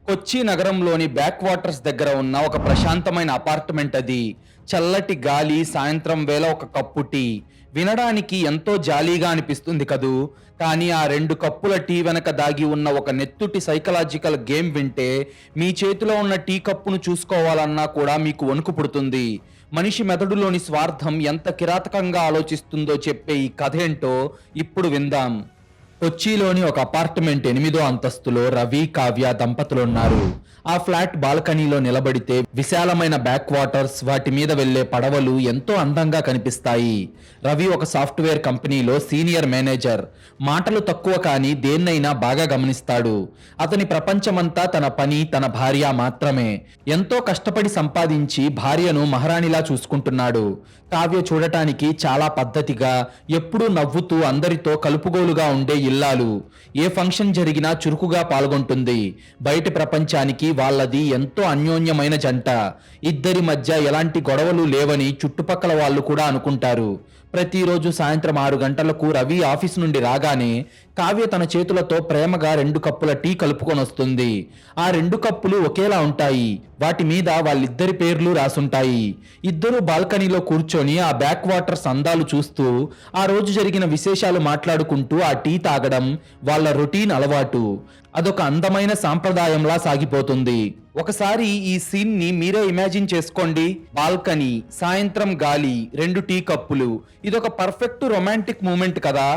కొచ్చి నగరంలోని back waters దగ్గర ఉన్న ఒక ప్రశాంతమైన అపార్ట్మెంట్ అది. చల్లటి గాలి, సాయంత్రం వేళ ఒక కప్పు టీ. వినడానికి ఎంతో జాలీగా అనిపిస్తుంది కదూ. కానీ ఆ 2 కప్పుల టీ వెనక దాగి ఉన్న ఒక నెత్తుటి సైకలాజికల్ గేమ్ వింటే మీ చేతిలో ఉన్న టీ కప్పును చూసుకోవాలన్నా కూడా మీకు వణుకు పుడుతుంది. మనిషి మెదడులోని స్వార్థం ఎంత కిరాతకంగా ఆలోచిస్తుందో చెప్పే ఈ కథేంటో ఇప్పుడు విందాం. కొచ్చిలోని ఒక అపార్ట్మెంట్ 8వ అంతస్తులో రవి, కావ్య దంపతులున్నారు. ఆ ఫ్లాట్ బాల్కనీలో నిలబడితే విశాలమైన బ్యాక్ వాటర్స్, వాటి మీద వెళ్లే పడవలు ఎంతో అందంగా కనిపిస్తాయి. రవి ఒక సాఫ్ట్వేర్ కంపెనీలో సీనియర్ మేనేజర్. మాటలు తక్కువ కానీ దేన్నైనా బాగా గమనిస్తాడు. అతని ప్రపంచమంతా తన పని, తన భార్య మాత్రమే. ఎంతో కష్టపడి సంపాదించి భార్యను మహారాణిలా చూసుకుంటున్నాడు. కావ్య చూడటానికి చాలా పద్ధతిగా, ఎప్పుడూ నవ్వుతూ అందరితో కలుపుగోలుగా ఉండే ఇల్లాలు. ఏ ఫంక్షన్ జరిగినా చురుకుగా పాల్గొంటుంది. బయటి ప్రపంచానికి వాళ్ళది ఎంతో అన్యోన్యమైన జంట. ఇద్దరి మధ్య ఎలాంటి గొడవలు లేవని చుట్టుపక్కల వాళ్ళు కూడా అనుకుంటారు. ప్రతిరోజు సాయంత్రం 6 గంటలకు రవి ఆఫీస్ నుండి రాగానే కావ్య తన చేతులతో ప్రేమగా 2 కప్పుల టీ కలుపుకొని వస్తుంది. ఆ 2 కప్పులు ఒకేలా ఉంటాయి. వాటి మీద వాళ్ళిద్దరి పేర్లు రాసుంటాయి. ఇద్దరు బాల్కనీలో కూర్చొని ఆ బ్యాక్ వాటర్స్ అందాలు చూస్తూ ఆ రోజు జరిగిన విశేషాలు మాట్లాడుకుంటూ ఆ టీ తాగడం వాళ్ళ రొటీన్ అలవాటు. అదొక అందమైన సాంప్రదాయంలా సాగిపోతుంది. ఒకసారి ఈ సీన్ ని మీరే ఇమాజిన్ చేసుకోండి. బాల్కనీ, సాయంత్రం గాలి, 2 టీ కప్పులు. ఇదొక పర్ఫెక్ట్ రొమాంటిక్ మూమెంట్ కదా.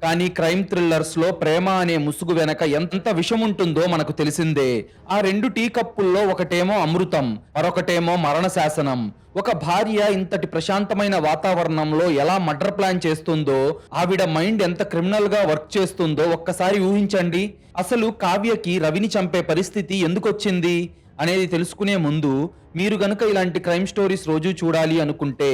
కానీ క్రైమ్ థ్రిల్లర్స్ లో ప్రేమ అనే ముసుగు వెనక ఎంత విషం ఉంటుందో మనకు తెలిసిందే. ఆ 2 టీ కప్పుల్లో ఒకటేమో అమృతం, మరొకటేమో మరణ శాసనం. ఒక భార్య ఇంతటి ప్రశాంతమైన వాతావరణంలో ఎలా మర్డర్ ప్లాన్ చేస్తుందో, ఆవిడ మైండ్ ఎంత క్రిమినల్ గా వర్క్ చేస్తుందో ఒక్కసారి ఊహించండి. అసలు కావ్యకి రవిని చంపే పరిస్థితి ఎందుకొచ్చింది అనేది తెలుసుకునే ముందు మీరు గనుక ఇలాంటి క్రైమ్ స్టోరీస్ రోజు చూడాలి అనుకుంటే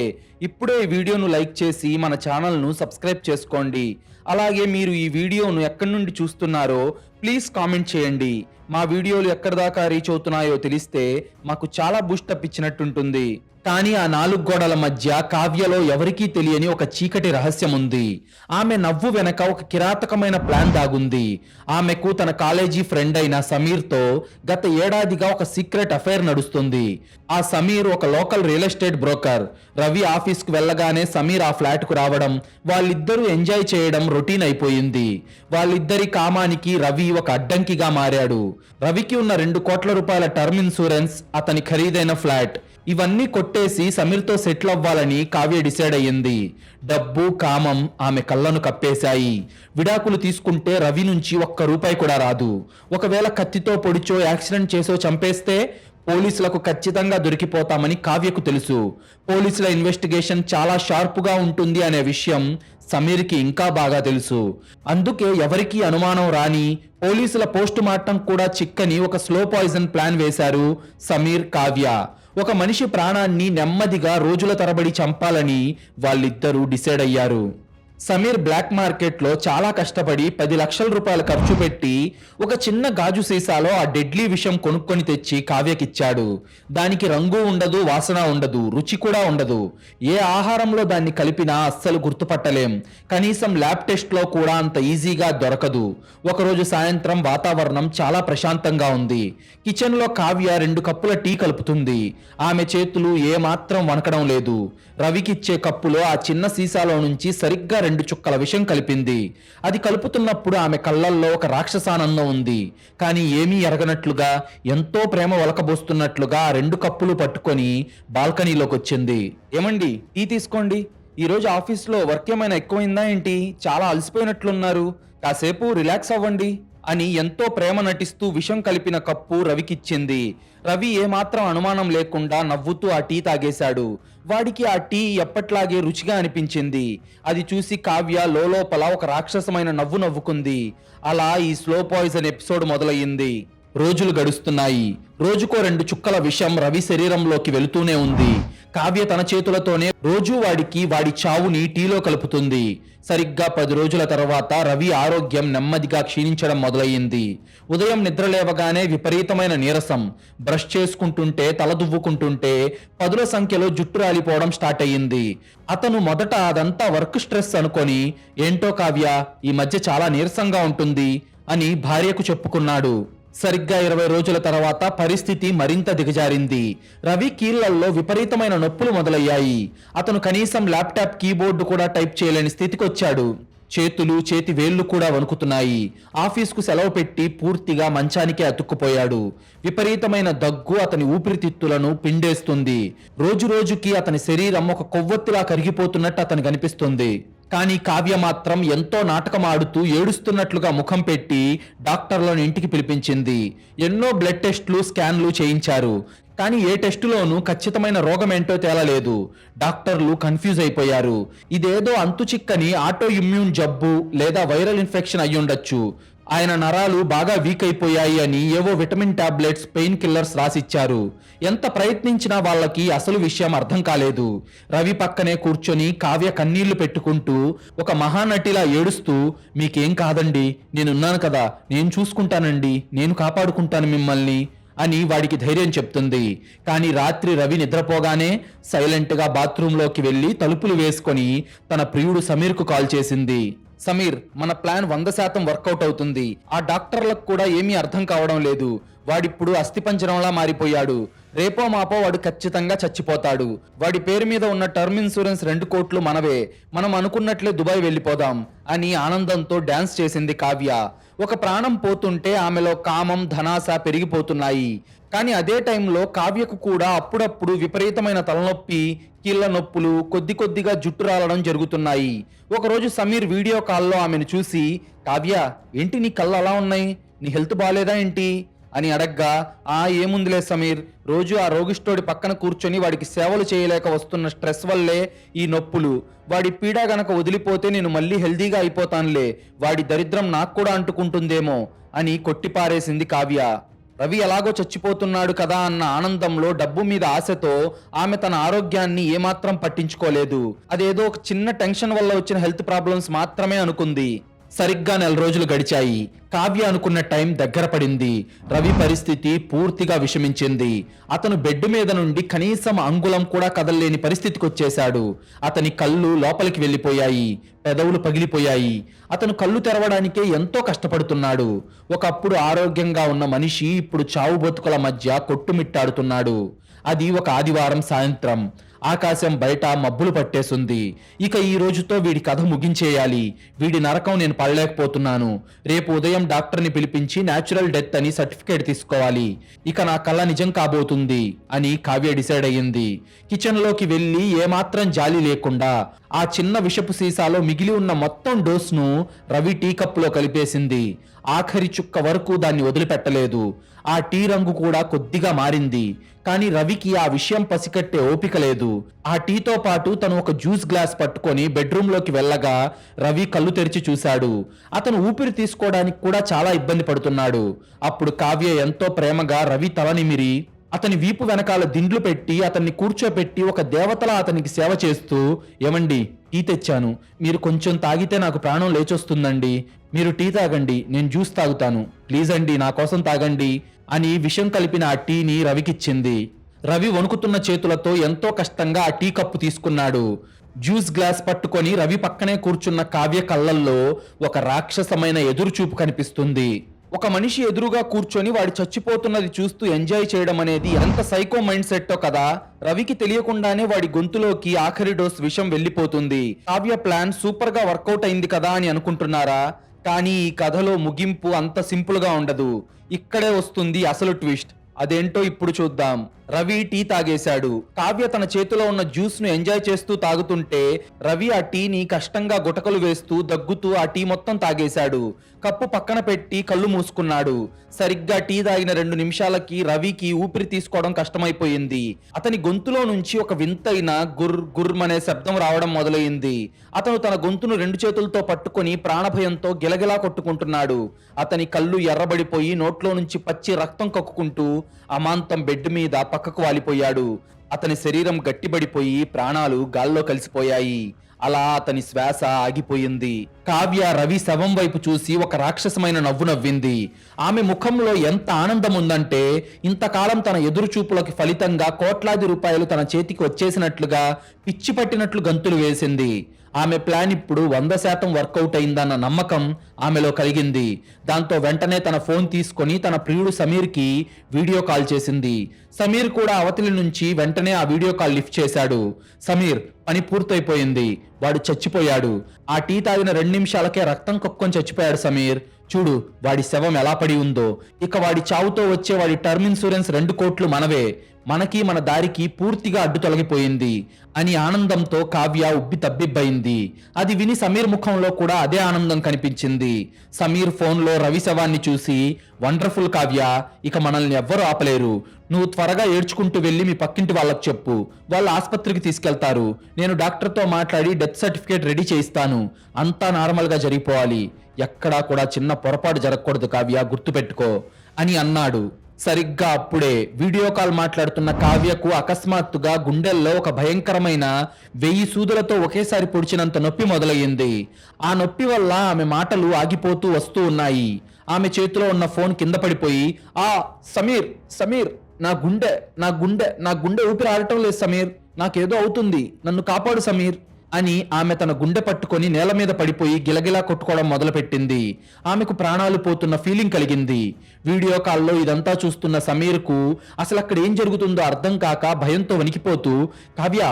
ఇప్పుడే ఈ వీడియోను లైక్ చేసి మన ఛానల్ను సబ్స్క్రైబ్ చేసుకోండి. అలాగే మీరు ఈ వీడియోను ఎక్కడి నుండి చూస్తున్నారో ప్లీజ్ కామెంట్ చేయండి. మా వీడియోలు ఎక్కడి దాకా రీచ్ అవుతున్నాయో తెలిస్తే మాకు చాలా బూస్టప్ ఇచ్చినట్టుంటుంది. కానీ ఆ 4 గోడల మధ్య కావ్యలో ఎవరికీ తెలియని ఒక చీకటి రహస్యం ఉంది. ఆమె నవ్వు వెనక ఒక కిరాతకమైన ప్లాన్ దాగుంది. ఆమెకు తన కాలేజీ ఫ్రెండ్ అయిన సమీర్తో గత ఏడాదిగా ఒక సీక్రెట్ అఫైర్ నడుస్తుంది. ఆ సమీర్ ఒక local real estate broker. Ravi ఆఫీస్కు వెళ్ళగానే సమీర్ ఆ ఫ్లాట్కు రావడం, వాళ్ళిద్దరూ ఎంజాయ్ చేయడం రొటీన్ అయిపోయింది. వాళ్ళిద్దరి కామానికి రవి ఒక అడ్డంకిగా మారాడు. రవికి ఉన్న 2 కోట్ల రూపాయల టర్మ్ ఇన్సూరెన్స్, అతని ఖరీదైన ఫ్లాట్, ఇవన్నీ కొట్టేసి సమీర్తో సెటిల్ అవ్వాలని కావ్య డిసైడ్ అయ్యింది. డబ్బు, కామం ఆమె కళ్ళను కప్పేశాయి. విడాకులు తీసుకుంటే రవి నుంచి ఒక్క రూపాయి కూడా రాదు. ఒకవేళ కత్తితో పొడిచో, యాక్సిడెంట్ చేసో చంపేస్తే పోలీసులకు ఖచ్చితంగా దొరికిపోతామని కావ్యకు తెలుసు. పోలీసుల ఇన్వెస్టిగేషన్ చాలా షార్ప్గా ఉంటుంది అనే విషయం సమీర్కి ఇంకా బాగా తెలుసు. అందుకే ఎవరికీ అనుమానం రాని, పోలీసుల పోస్ట్ మార్టం కూడా చిక్కని ఒక స్లో పాయిజన్ ప్లాన్ వేశారు సమీర్, కావ్య. ఒక మనిషి ప్రాణాన్ని నెమ్మదిగా రోజుల తరబడి చంపాలని వాళ్ళిద్దరూ డిసైడ్ అయ్యారు. సమీర్ బ్లాక్ మార్కెట్లో చాలా కష్టపడి 10 లక్షల రూపాయలు ఖర్చు పెట్టి ఒక చిన్న గాజు సీసాలో ఆ డెడ్లీ విషం కొనుక్కొని తెచ్చి కావ్యకిచ్చాడు. దానికి రంగు ఉండదు, వాసన ఉండదు, రుచి కూడా ఉండదు. ఏ ఆహారంలో దాన్ని కలిపినా అస్సలు గుర్తుపట్టలేం. కనీసం ల్యాబ్ టెస్ట్లో కూడా అంత ఈజీగా దొరకదు. ఒకరోజు సాయంత్రం వాతావరణం చాలా ప్రశాంతంగా ఉంది. కిచెన్లో కావ్య 2 కప్పుల టీ కలుపుతుంది. ఆమె చేతులు ఏమాత్రం వణకడం లేదు. రవికిచ్చే కప్పులో ఆ చిన్న సీసాలో నుంచి సరిగ్గా 2 చుక్కల విషం కలిపింది. అది కలుపుతున్నప్పుడు ఆమె కళ్ళల్లో ఒక రాక్షసానందం ఉంది. కానీ ఏమీ ఎరగనట్లుగా, ఎంతో ప్రేమ ఒలకబోస్తున్నట్లుగా ఆ 2 కప్పులు పట్టుకొని బాల్కనీలోకి వచ్చింది. ఏమండి, టీ తీసుకోండి. ఈరోజు ఆఫీస్లో వర్క్ ఏమైనా ఎక్కువైందా ఏంటి? చాలా అలసిపోయినట్లున్నారు. కాసేపు రిలాక్స్ అవ్వండి అని ఎంతో ప్రేమ నటిస్తూ విషం కలిపిన కప్పు రవికిచ్చింది. రవి ఏమాత్రం అనుమానం లేకుండా నవ్వుతూ ఆ టీ తాగేశాడు. వాడికి ఆ టీ ఎప్పట్లాగే రుచిగా అనిపించింది. అది చూసి కావ్య లోపల ఒక రాక్షసమైన నవ్వు నవ్వుకుంది. అలా ఈ స్లో పాయిజన్ ఎపిసోడ్ మొదలయ్యింది. రోజులు గడుస్తున్నాయి. రోజుకో 2 చుక్కల విషం రవి శరీరంలోకి వెళుతూనే ఉంది. కావ్య తన చేతులతోనే రోజు వాడి చావుని టీలో కలుపుతుంది. సరిగ్గా 10 రోజుల తర్వాత రవి ఆరోగ్యం నెమ్మదిగా క్షీణించడం మొదలయ్యింది. ఉదయం నిద్రలేవగానే విపరీతమైన నీరసం. బ్రష్ చేసుకుంటుంటే, తల దువ్వుకుంటుంటే పదుల సంఖ్యలో జుట్టు రాలిపోవడం స్టార్ట్ అయ్యింది. అతను మొదట అదంతా వర్క్ స్ట్రెస్ అనుకొని, ఏంటో కావ్య ఈ మధ్య చాలా నీరసంగా ఉంటుంది అని భార్యకు చెప్పుకున్నాడు. సరిగ్గా 20 రోజుల తర్వాత పరిస్థితి మరింత దిగజారింది. రవి కీళ్లల్లో విపరీతమైన నొప్పులు మొదలయ్యాయి. అతను కనీసం ల్యాప్టాప్ కీబోర్డు కూడా టైప్ చేయలేని స్థితికొచ్చాడు. చేతులు చేతి వేళ్లు కూడా వణుకుతున్నాయి. ఆఫీస్కు సెలవు పెట్టి పూర్తిగా మంచానికే అతుక్కుపోయాడు. విపరీతమైన దగ్గు అతని ఊపిరితిత్తులను పిండేస్తుంది. రోజు రోజుకి అతని శరీరం ఒక కొవ్వొత్తిలా కరిగిపోతున్నట్టు అతనికి అనిపిస్తుంది. కానీ కావ్య మాత్రం ఎంతో నాటకం ఆడుతూ ఏడుస్తున్నట్లుగా ముఖం పెట్టి డాక్టర్లను ఇంటికి పిలిపించింది. ఎన్నో బ్లడ్ టెస్టులు స్కాన్లు చేయించారు. కానీ ఏ టెస్టులోనూ ఖచ్చితమైన రోగం ఏంటో తేలలేదు. డాక్టర్లు కన్ఫ్యూజ్ అయిపోయారు. ఇదేదో అంతుచిక్కని ఆటో ఇమ్యూన్ జబ్బు లేదా వైరల్ ఇన్ఫెక్షన్ అయ్యుండొచ్చు. ఆయన నరాలు బాగా వీక్ అయిపోయాయి అని ఏవో విటమిన్ టాబ్లెట్స్, పెయిన్ కిల్లర్స్ రాసిచ్చారు. ఎంత ప్రయత్నించినా వాళ్ళకి అసలు విషయం అర్థం కాలేదు. రవి పక్కనే కూర్చొని కావ్య కన్నీళ్లు పెట్టుకుంటూ ఒక మహానటిలా ఏడుస్తూ, మీకేం కాదండి, నేనున్నాను కదా, నేను చూసుకుంటానండి, నేను కాపాడుకుంటాను మిమ్మల్ని అని వాడికి ధైర్యం చెప్తుంది. కానీ రాత్రి రవి నిద్రపోగానే సైలెంట్గా బాత్రూంలోకి వెళ్ళి తలుపులు వేసుకొని తన ప్రియుడు సమీర్కు కాల్ చేసింది. సమీర్, మన ప్లాన్ 100% వర్కౌట్ అవుతుంది. ఆ డాక్టర్లకు కూడా ఏమీ అర్థం కావడం లేదు. వాడిప్పుడు అస్థిపంజరంలా మారిపోయాడు. రేపో మాపో వాడు ఖచ్చితంగా చచ్చిపోతాడు. వాడి పేరు మీద ఉన్న టర్మ్ ఇన్సూరెన్స్ 2 కోట్లు మనవే. మనం అనుకున్నట్లే దుబాయ్ వెళ్ళిపోదాం అని ఆనందంతో డాన్స్ చేసింది కావ్య. ఒక ప్రాణం పోతుంటే ఆమెలో కామం, ధనాస పెరిగిపోతున్నాయి. కానీ అదే టైంలో కావ్యకు కూడా అప్పుడప్పుడు విపరీతమైన తలనొప్పి, కీళ్ల నొప్పులు, కొద్ది కొద్దిగా జుట్టు రాలడం జరుగుతున్నాయి. ఒకరోజు సమీర్ వీడియో కాల్లో ఆమెను చూసి, కావ్య, ఏంటి నీ కళ్ళు అలా ఉన్నాయి, నీ హెల్త్ బాగాలేదా ఏంటి అని అడగ్గా, ఏముందిలే సమీర్, రోజు ఆ రోగిష్ఠోడి పక్కన కూర్చొని వాడికి సేవలు చేయలేక వస్తున్న స్ట్రెస్ వల్లే ఈ నొప్పులు. వాడి పీడ గనక వదిలిపోతే నేను మళ్ళీ హెల్దీగా అయిపోతానులే. వాడి దరిద్రం నాకు కూడా అంటుకుంటుందేమో అని కొట్టిపారేసింది కావ్య. రవి ఎలాగో చచ్చిపోతున్నాడు కదా అన్న ఆనందంలో, డబ్బు మీద ఆశతో ఆమె తన ఆరోగ్యాన్ని ఏమాత్రం పట్టించుకోలేదు. అదేదో ఒక చిన్న టెన్షన్ వల్ల వచ్చిన హెల్త్ ప్రాబ్లమ్స్ మాత్రమే అనుకుంది. సరిగ్గా 4 రోజులు గడిచాయి. కావ్య అనుకున్న టైం దగ్గర పడింది. రవి పరిస్థితి పూర్తిగా విషమించింది. అతను బెడ్ మీద నుండి కనీసం అంగుళం కూడా కదలలేని పరిస్థితికి వచ్చేశాడు. అతని కళ్ళు లోపలికి వెళ్ళిపోయాయి, పెదవులు పగిలిపోయాయి. అతను కళ్ళు తెరవడానికే ఎంతో కష్టపడుతున్నాడు. ఒకప్పుడు ఆరోగ్యంగా ఉన్న మనిషి ఇప్పుడు చావు బతుకుల మధ్య కొట్టుమిట్టాడుతున్నాడు. అది ఒక ఆదివారం సాయంత్రం. ఆకాశం బయట మబ్బులు పట్టేసింది. ఇక ఈ రోజుతో వీడి కథ ముగించేయాలి. వీడి నరకం నేను పడలేకపోతున్నాను. రేపు ఉదయం డాక్టర్ని పిలిపించి న్యాచురల్ డెత్ అని సర్టిఫికేట్ తీసుకోవాలి. ఇక నా కళ్ళ నిజం కాబోతుంది అని కావ్య డిసైడ్ అయ్యింది. కిచెన్లోకి వెళ్ళి ఏమాత్రం జాలి లేకుండా ఆ చిన్న విషపు సీసాలో మిగిలి ఉన్న మొత్తం డోస్ను రవి టీ కప్పులో కలిపేసింది. ఆఖరి చుక్క వరకు దాన్ని వదిలిపెట్టలేదు. ఆ టీ రంగు కూడా కొద్దిగా మారింది. కానీ రవికి ఆ విషయం పసికట్టే ఓపిక లేదు. ఆ టీతో పాటు తను ఒక జ్యూస్ గ్లాస్ పట్టుకొని బెడ్రూమ్లోకి వెళ్ళగా రవి కళ్ళు తెరిచి చూశాడు. అతను ఊపిరి తీసుకోవడానికి కూడా చాలా ఇబ్బంది పడుతున్నాడు. అప్పుడు కావ్య ఎంతో ప్రేమగా రవి తల నిమిరి అతని వీపు వెనకాల దిండ్లు పెట్టి అతన్ని కూర్చోపెట్టి ఒక దేవతలా అతనికి సేవ చేస్తూ, ఏమండి, టీ తెచ్చాను, మీరు కొంచెం తాగితే నాకు ప్రాణం లేచొస్తుందండి, మీరు టీ తాగండి, నేను జ్యూస్ తాగుతాను, ప్లీజ్ అండి నా కోసం తాగండి అని విషం కలిపిన ఆ టీని రవికిచ్చింది. రవి వణుకుతున్న చేతులతో ఎంతో కష్టంగా ఆ టీ కప్పు తీసుకున్నాడు. జ్యూస్ గ్లాస్ పట్టుకొని రవి పక్కనే కూర్చున్న కావ్య కళ్ళల్లో ఒక రాక్షసమైన ఎదురుచూపు కనిపిస్తుంది. ఒక మనిషి ఎదురుగా కూర్చొని వాడి చచ్చిపోతున్నది చూస్తూ ఎంజాయ్ చేయడం అనేది ఎంత సైకో మైండ్ సెట్టో కదా. రవికి తెలియకుండానే వాడి గొంతులోకి ఆఖరి డోస్ విషం వెళ్ళిపోతుంది. కావ్య ప్లాన్ సూపర్ గా వర్కౌట్ అయింది కదా అని అనుకుంటున్నారా? కానీ ఈ కథలో ముగింపు అంత సింపుల్ గా ఉండదు. ఇక్కడే వస్తుంది అసలు ట్విస్ట్. అదేంటో ఇప్పుడు చూద్దాం. రవి టీ తాగేశాడు. కావ్య తన చేతిలో ఉన్న జ్యూస్ ను ఎంజాయ్ చేస్తూ తాగుతుంటే రవి ఆ టీని కష్టంగా గుటకలు వేస్తూ దగ్గుతూ ఆ టీ మొత్తం తాగేశాడు. కప్పు పక్కన పెట్టి కళ్ళు మూసుకున్నాడు. సరిగ్గా టీ తాగిన 2 నిమిషాలకి రవికి ఊపిరి తీసుకోవడం కష్టమైపోయింది. అతని గొంతులో నుంచి ఒక వింతైన గుర్ గుర్మనే శబ్దం రావడం మొదలైంది. అతను తన గొంతును 2 చేతులతో పట్టుకొని ప్రాణభయంతో గిలగిలా కొట్టుకుంటున్నాడు. అతని కళ్ళు ఎర్రబడిపోయి నోట్లో నుంచి పచ్చి రక్తం కక్కుకుంటూ అమాంతం బెడ్ మీద పక్కకు వాలిపోయాడు. అతని శరీరం గట్టిబడిపోయి ప్రాణాలు గాల్లో కలిసిపోయాయి. అలా అతని శ్వాస ఆగిపోయింది. కావ్య రవి శవం వైపు చూసి ఒక రాక్షసమైన నవ్వు నవ్వింది. ఆమె ముఖంలో ఎంత ఆనందం ఉందంటే, ఇంతకాలం తన ఎదురుచూపులకి ఫలితంగా కోట్లాది రూపాయలు తన చేతికి వచ్చేసినట్లుగా పిచ్చి పట్టినట్లు గంతులు వేసింది. ఆమె ప్లాన్ ఇప్పుడు 100% వర్కౌట్ అయిందన్న నమ్మకం ఆమెలో కలిగింది. దాంతో వెంటనే తన ఫోన్ తీసుకొని తన ప్రియుడు సమీర్కి వీడియో కాల్ చేసింది. సమీర్ కూడా అవతలి నుంచి వెంటనే ఆ వీడియో కాల్ లిఫ్ట్ చేశాడు. సమీర్, పని పూర్తయిపోయింది, వాడు చచ్చిపోయాడు. ఆ టీ తాగిన 2 నిమిషాలకే రక్తం కక్కుని చచ్చిపోయాడు సమీర్. చూడు వాడి శవం ఎలా పడి ఉందో. ఇక వాడి చావుతో వచ్చే వాడి టర్మ్ ఇన్సూరెన్స్ 2 కోట్లు మనవే. మనకి మన దారికి పూర్తిగా అడ్డు తొలగిపోయింది అని ఆనందంతో కావ్య ఉబ్బి తబ్బిబ్బయింది. అది విని సమీర్ ముఖంలో కూడా అదే ఆనందం కనిపించింది. సమీర్ ఫోన్లో రవి శవాన్ని చూసి, వండర్ఫుల్ కావ్య, ఇక మనల్ని ఎవ్వరూ ఆపలేరు. నువ్వు త్వరగా ఏడ్చుకుంటూ వెళ్ళి మీ పక్కింటి వాళ్ళకి చెప్పు, వాళ్ళు ఆసుపత్రికి తీసుకెళ్తారు. నేను డాక్టర్తో మాట్లాడి డెత్ సర్టిఫికేట్ రెడీ చేయిస్తాను. అంతా నార్మల్గా జరిగిపోవాలి. ఎక్కడా కూడా చిన్న పొరపాటు జరగకూడదు కావ్య, గుర్తుపెట్టుకో అని అన్నాడు. సరిగ్గా అప్పుడే వీడియో కాల్ మాట్లాడుతున్న కావ్యకు అకస్మాత్తుగా గుండెల్లో ఒక భయంకరమైన 1000 సూదులతో ఒకేసారి పొడిచినంత నొప్పి మొదలయ్యింది. ఆ నొప్పి వల్ల ఆమె మాటలు ఆగిపోతూ వస్తూ ఉన్నాయి. ఆమె చేతిలో ఉన్న ఫోన్ కింద పడిపోయి, సమీర్ సమీర్, నా గుండె ఊపిరి ఆడటం లేదు సమీర్, నాకేదో అవుతుంది, నన్ను కాపాడు సమీర్ అని ఆమె తన గుండె పట్టుకొని నేల మీద పడిపోయి గిలగిలా కొట్టుకోవడం మొదలుపెట్టింది. ఆమెకు ప్రాణాలు పోతున్న ఫీలింగ్ కలిగింది. వీడియో కాల్లో ఇదంతా చూస్తున్న సమీర్కు అసలు అక్కడ ఏం జరుగుతుందో అర్థం కాక భయంతో వణికిపోతూ, కావ్య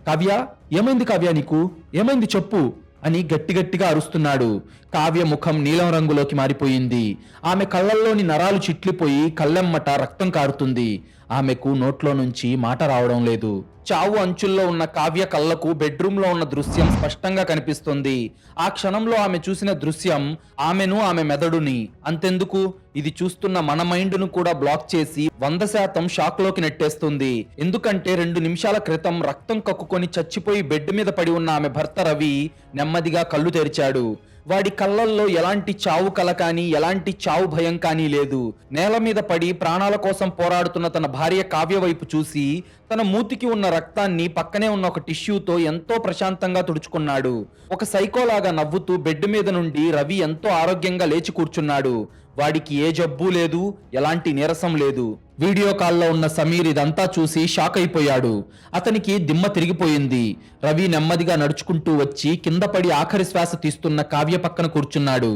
కావ్య, ఏమైంది కావ్య, నీకు ఏమైంది చెప్పు అని గట్టిగట్టిగా అరుస్తున్నాడు. కావ్య ముఖం నీలం రంగులోకి మారిపోయింది. ఆమె కళ్ళల్లోని నరాలు చిట్లిపోయి కళ్ళెమ్మట రక్తం కారుతుంది. ఆమెకు నోట్లో నుంచి మాట రావడం లేదు. చావు అంచుల్లో ఉన్న కావ్య కళ్ళకు బెడ్రూమ్ లో ఉన్న దృశ్యం స్పష్టంగా కనిపిస్తుంది. ఆ క్షణంలో ఆమె చూసిన దృశ్యం ఆమెను, ఆమె మెదడుని, అంతెందుకు ఇది చూస్తున్న మన మైండ్ ను కూడా బ్లాక్ చేసి 100% షాక్ లోకి నెట్టేస్తుంది. ఎందుకంటే 2 నిమిషాల క్రితం రక్తం కక్కుకొని చచ్చిపోయి బెడ్ మీద పడి ఉన్న ఆమె భర్త రవి నెమ్మదిగా కళ్ళు తెరిచాడు. వాడి కళ్ళల్లో ఎలాంటి చావు కల కానీ, ఎలాంటి చావు భయం కానీ లేదు. నేల మీద పడి ప్రాణాల కోసం పోరాడుతున్న తన భార్య కావ్య వైపు చూసి తన మూతికి ఉన్న రక్తాన్ని పక్కనే ఉన్న ఒక టిష్యూతో ఎంతో ప్రశాంతంగా తుడుచుకున్నాడు. ఒక సైకోలాగా నవ్వుతూ బెడ్ మీద నుండి రవి ఎంతో ఆరోగ్యంగా లేచి కూర్చున్నాడు. వాడికి ఏ జబ్బు లేదు, ఎలాంటి నీరసం లేదు. వీడియో కాల్లో ఉన్న సమీర్ ఇదంతా చూసి షాక్ అయిపోయాడు. అతనికి దిమ్మ తిరిగిపోయింది. రవి నెమ్మదిగా నడుచుకుంటూ వచ్చి కింద పడి ఆఖరి శ్వాస తీస్తున్న కావ్య పక్కన కూర్చున్నాడు.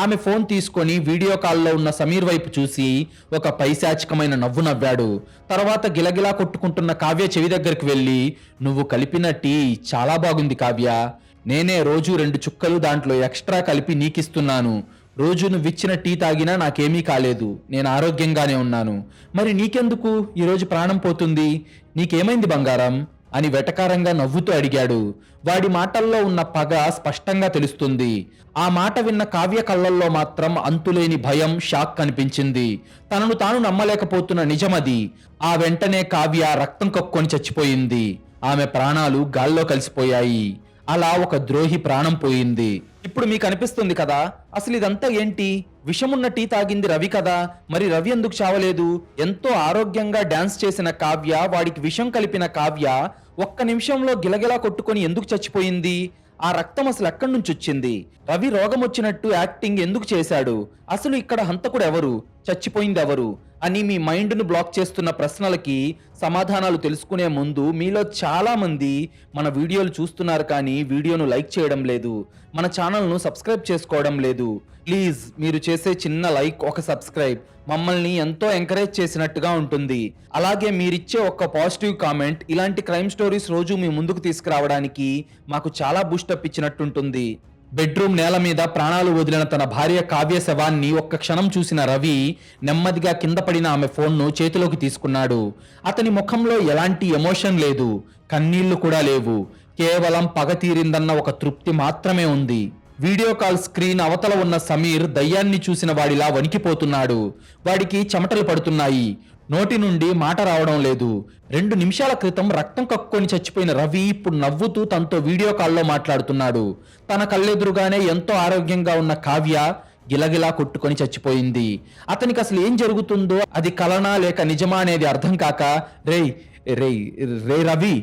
ఆమె ఫోన్ తీసుకొని వీడియో కాల్లో ఉన్న సమీర్ వైపు చూసి ఒక పైశాచికమైన నవ్వు నవ్వాడు. తర్వాత గిలగిలా కొట్టుకుంటున్న కావ్య చెవి దగ్గరికి వెళ్ళి, నువ్వు కలిపిన టీ చాలా బాగుంది కావ్య, నేనే రోజు 2 చుక్కలు దాంట్లో ఎక్స్ట్రా కలిపి నీకిస్తున్నాను. రోజు నువ్విచ్చిన టీ తాగినా నాకేమీ కాలేదు, నేను ఆరోగ్యంగానే ఉన్నాను. మరి నీకెందుకు ఈరోజు ప్రాణం పోతుంది? నీకేమైంది బంగారం అని వెటకారంగా నవ్వుతూ అడిగాడు. వాడి మాటల్లో ఉన్న పగ స్పష్టంగా తెలుస్తుంది. ఆ మాట విన్న కావ్య కళ్ళల్లో మాత్రం అంతులేని భయం, షాక్ కనిపించింది. తనను తాను నమ్మలేకపోతున్న నిజమది. ఆ వెంటనే కావ్య రక్తం కక్కుని చచ్చిపోయింది. ఆమె ప్రాణాలు గాల్లో కలిసిపోయాయి. అలా ఒక ద్రోహి ప్రాణం పోయింది. ఇప్పుడు మీకు అనిపిస్తుంది కదా, అసలు ఇదంతా ఏంటి? విషమున్న టీ తాగింది రవి కదా, మరి రవి ఎందుకు చావలేదు? ఎంతో ఆరోగ్యంగా డాన్స్ చేసిన కావ్య, వాడికి విషం కలిపిన కావ్య 1 నిమిషంలో గిలగిలా కొట్టుకొని ఎందుకు చచ్చిపోయింది? ఆ రక్తం అసలు ఎక్కడి నుంచి వచ్చింది? రవి రోగం వచ్చినట్టు యాక్టింగ్ ఎందుకు చేశాడు? అసలు ఇక్కడ హంతకుడు ఎవరు, చచ్చిపోయింది ఎవరు అని మీ మైండ్ ను బ్లాక్ చేస్తున్న ప్రశ్నలకి సమాధానాలు తెలుసుకునే ముందు మీలో చాలా మంది మన వీడియోలు చూస్తున్నారు కానీ వీడియోను లైక్ చేయడం లేదు, మన ఛానల్ను సబ్స్క్రైబ్ చేసుకోవడం లేదు. ప్లీజ్ మీరు చేసే చిన్న లైక్, ఒక సబ్స్క్రైబ్ మమ్మల్ని ఎంతో ఎంకరేజ్ చేసినట్టుగా ఉంటుంది. అలాగే మీరిచ్చే ఒక పాజిటివ్ కామెంట్ ఇలాంటి క్రైమ్ స్టోరీస్ రోజు మీ ముందుకు తీసుకురావడానికి మాకు చాలా బూస్టప్ ఇచ్చినట్టుంటుంది. బెడ్రూమ్ నేల మీద ప్రాణాలు వదిలిన తన భార్య కావ్య శవాన్ని ఒక్క క్షణం చూసిన రవి నెమ్మదిగా కింద పడిన ఆమె ఫోన్ను చేతిలోకి తీసుకున్నాడు. అతని ముఖంలో ఎలాంటి ఎమోషన్ లేదు, కన్నీళ్లు కూడా లేవు. కేవలం పగ తీరిందన్న ఒక తృప్తి మాత్రమే ఉంది. వీడియో కాల్ స్క్రీన్ అవతల ఉన్న సమీర్ దయ్యాన్ని చూసిన వాడిలా వణికిపోతున్నాడు. వాడికి చెమటలు పడుతున్నాయి. నోటి నుండి మాట రావడం లేదు. 2 నిమిషాల క్రితం రక్తం కక్కుకొని చచ్చిపోయిన రవి ఇప్పుడు నవ్వుతూ తనతో వీడియో కాల్లో మాట్లాడుతున్నాడు. తన కళ్ళెదురుగానే ఎంతో ఆరోగ్యంగా ఉన్న కావ్య గిలగిలా కొట్టుకొని చచ్చిపోయింది. అతనికి అసలు ఏం జరుగుతుందో, అది కలనా లేక నిజమా అనేది అర్థం కాక, రేయ్ రేయ్ రే రవి,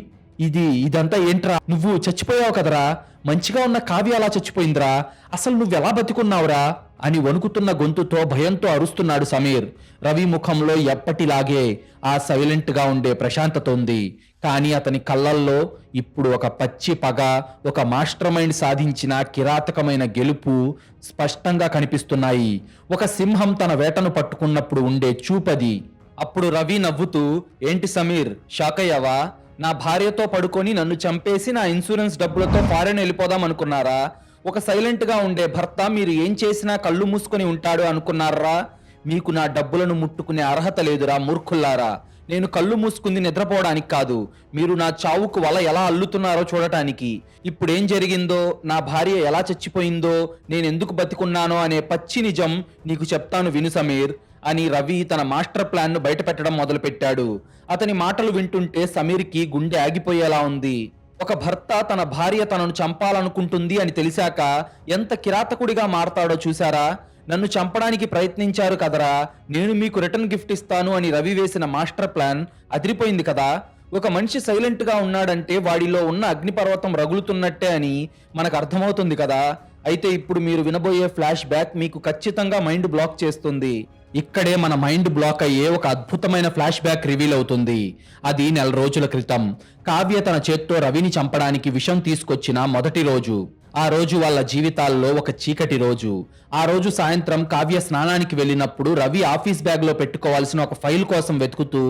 ఇదంతా ఏంట్రా? నువ్వు చచ్చిపోయావు కదరా, మంచిగా ఉన్న కావ్య అలా చచ్చిపోయిందిరా, అసలు నువ్వెలా బతికున్నావురా అని వణుకుతున్న గొంతుతో భయంతో అరుస్తున్నాడు సమీర్. రవి ముఖంలో ఎప్పటిలాగే ఆ సైలెంట్ గా ఉండే ప్రశాంతత ఉంది. కానీ అతని కళ్ళల్లో ఇప్పుడు ఒక పచ్చి పగ, ఒక మాస్టర్ మైండ్ సాధించిన కిరాతకమైన గెలుపు స్పష్టంగా కనిపిస్తున్నాయి. ఒక సింహం తన వేటను పట్టుకున్నప్పుడు ఉండే చూపది. అప్పుడు రవి నవ్వుతూ, ఏంటి సమీర్, షాక్ అయ్యావా? నా భార్యతో పడుకొని నన్ను చంపేసి నా ఇన్సూరెన్స్ డబ్బులతో ఫారెన్ వెళ్ళిపోదాం అనుకున్నారా? ఒక సైలెంట్ గా ఉండే భర్త మీరు ఏం చేసినా కళ్ళు మూసుకొని ఉంటాడు అనుకున్నారా? మీకు నా డబ్బులను ముట్టుకునే అర్హత లేదురా మూర్ఖుల్లారా. నేను కళ్ళు మూసుకుంది నిద్రపోవడానికి కాదు, మీరు నా చావుకు వల ఎలా అల్లుతున్నారో చూడటానికి. ఇప్పుడేం జరిగిందో, నా భార్య ఎలా చచ్చిపోయిందో, నేను ఎందుకు బతికున్నానో అనే పచ్చి నిజం నీకు చెప్తాను విను సమీర్ అని రవి తన మాస్టర్ ప్లాన్ ను బయట పెట్టడం మొదలుపెట్టాడు. అతని మాటలు వింటుంటే సమీర్కి గుండె ఆగిపోయేలా ఉంది. ఒక భర్త తన భార్య తనను చంపాలనుకుంటుంది అని తెలిసాక ఎంత కిరాతకుడిగా మారతాడో చూసారా? నన్ను చంపడానికి ప్రయత్నించారు కదరా, నేను మీకు రిటర్న్ గిఫ్ట్ ఇస్తాను అని రవి వేసిన మాస్టర్ ప్లాన్ అదిరిపోయింది కదా. ఒక మనిషి సైలెంట్ గా ఉన్నాడంటే వాడిలో ఉన్న అగ్నిపర్వతం రగులుతున్నట్టే అని మనకు అర్థమవుతుంది కదా. అయితే ఇప్పుడు మీరు వినబోయే ఫ్లాష్ బ్యాక్ మీకు ఖచ్చితంగా మైండ్ బ్లాక్ చేస్తుంది. ఇక్కడే మన మైండ్ బ్లాక్ అయ్యే ఒక అద్భుతమైన ఫ్లాష్ బ్యాక్ రివీల్ అవుతుంది. అది 4 రోజుల క్రితం కావ్య తన చేత్తో రవిని చంపడానికి విషం తీసుకొచ్చిన మొదటి రోజు. ఆ రోజు వాళ్ళ జీవితాల్లో ఒక చీకటి రోజు. ఆ రోజు సాయంత్రం కావ్య స్నానానికి వెళ్ళినప్పుడు రవి ఆఫీస్ బ్యాగ్ లో పెట్టుకోవాల్సిన ఒక ఫైల్ కోసం వెతుకుతూ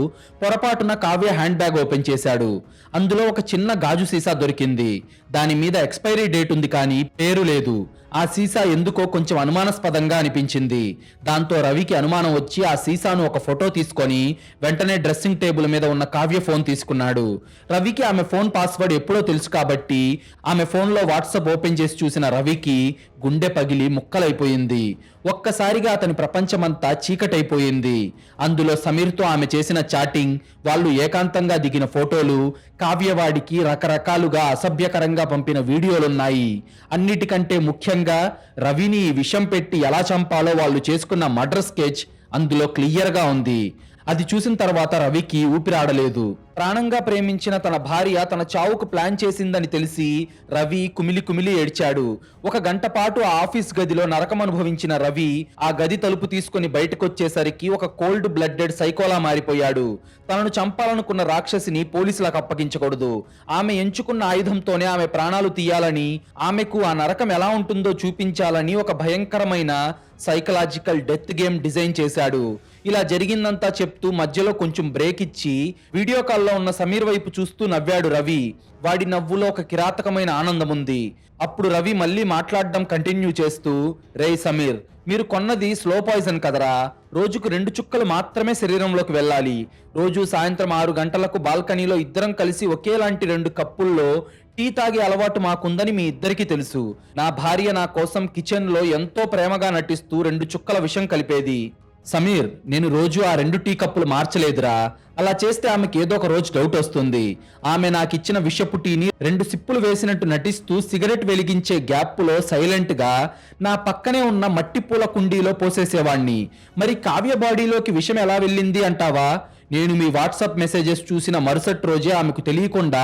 పొరపాటున కావ్య హ్యాండ్ బ్యాగ్ ఓపెన్ చేశాడు. అందులో ఒక చిన్న గాజు సీసా దొరికింది. దాని మీద ఎక్స్పైరీ డేట్ ఉంది కానీ పేరు లేదు. ఆ సీసా ఎందుకో కొంచెం అనుమానాస్పదంగా అనిపించింది. దాంతో రవికి అనుమానం వచ్చి ఆ సీసాను ఒక ఫోటో తీసుకొని వెంటనే డ్రెస్సింగ్ టేబుల్ మీద ఉన్న కావ్య ఫోన్ తీసుకున్నాడు. రవికి ఆమె ఫోన్ పాస్వర్డ్ ఎప్పుడో తెలుసు కాబట్టి ఆమె ఫోన్లో వాట్సాప్ ఓపెన్ చేసి చూసిన రవికి గుండె పగిలి ముక్కలైపోయింది. ఒక్కసారిగా అతని ప్రపంచమంతా చీకటైపోయింది. అందులో సమీర్తో ఆమె చేసిన చాటింగ్, వాళ్ళు ఏకాంతంగా దిగిన ఫోటోలు, కావ్యవాడికి రకరకాలుగా అసభ్యకరంగా పంపిన వీడియోలున్నాయి. అన్నిటికంటే ముఖ్యంగా రవిని విషం పెట్టి ఎలా చంపాలో వాళ్ళు చేసుకున్న మర్డర్ స్కెచ్ అందులో క్లియర్గా ఉంది. అది చూసిన తర్వాత రవికి ఊపిరాడలేదు. ప్రాణంగా ప్రేమించిన తన భార్య తన చావుకు ప్లాన్ చేసిందని తెలిసి రవి కుమిలి కుమిలి ఏడ్చాడు. 1 గంట పాటు ఆ ఆఫీస్ గదిలో నరకం అనుభవించిన రవి ఆ గది తలుపు తీసుకుని బయటకొచ్చేసరికి ఒక కోల్డ్ బ్లడెడ్ సైకోలా మారిపోయాడు. తనను చంపాలనుకున్న రాక్షసిని పోలీసులకు అప్పగించకూడదు, ఆమె ఎంచుకున్న ఆయుధంతోనే ఆమె ప్రాణాలు తీయాలని, ఆమెకు ఆ నరకం ఎలా ఉంటుందో చూపించాలని ఒక భయంకరమైన సైకలాజికల్ డెత్ గేమ్ డిజైన్ చేశాడు. ఇలా జరిగిందంతా చెప్తూ మధ్యలో కొంచెం బ్రేక్ ఇచ్చి వీడియో కాల్లో ఉన్న సమీర్ వైపు చూస్తూ నవ్వాడు రవి. వాడి నవ్వులో ఒక కిరాతకమైన ఆనందం ఉంది. అప్పుడు రవి మళ్ళీ మాట్లాడడం కంటిన్యూ చేస్తూ, రేయ్ సమీర్, మీరు కొన్నది స్లో పాయిజన్ కదరా. రోజుకు 2 చుక్కలు మాత్రమే శరీరంలోకి వెళ్ళాలి. రోజు సాయంత్రం 6 గంటలకు బాల్కనీలో ఇద్దరం కలిసి ఒకేలాంటి 2 కప్పుల్లో టీ తాగే అలవాటు మాకుందని మీ ఇద్దరికీ తెలుసు. నా భార్య నా కోసం కిచెన్ లో ఎంతో ప్రేమగా నటిస్తూ 2 చుక్కల విషం కలిపేది. సమీర్, నేను రోజు ఆ 2 టీ కప్పులు మార్చలేదురా. అలా చేస్తే ఆమెకి ఏదో ఒక రోజు డౌట్ వస్తుంది. ఆమె నాకిచ్చిన విషపు టీని 2 సిప్పులు వేసినట్టు నటిస్తూ సిగరెట్ వెలిగించే గ్యాప్లో సైలెంట్ గా నా పక్కనే ఉన్న మట్టి పూల కుండీలో పోసేసేవాణ్ణి. మరి కావ్య బాడీలోకి విషం ఎలా వెళ్ళింది అంటావా? నేను మీ వాట్సాప్ మెసేజెస్ చూసిన మరుసటి రోజే ఆమెకు తెలియకుండా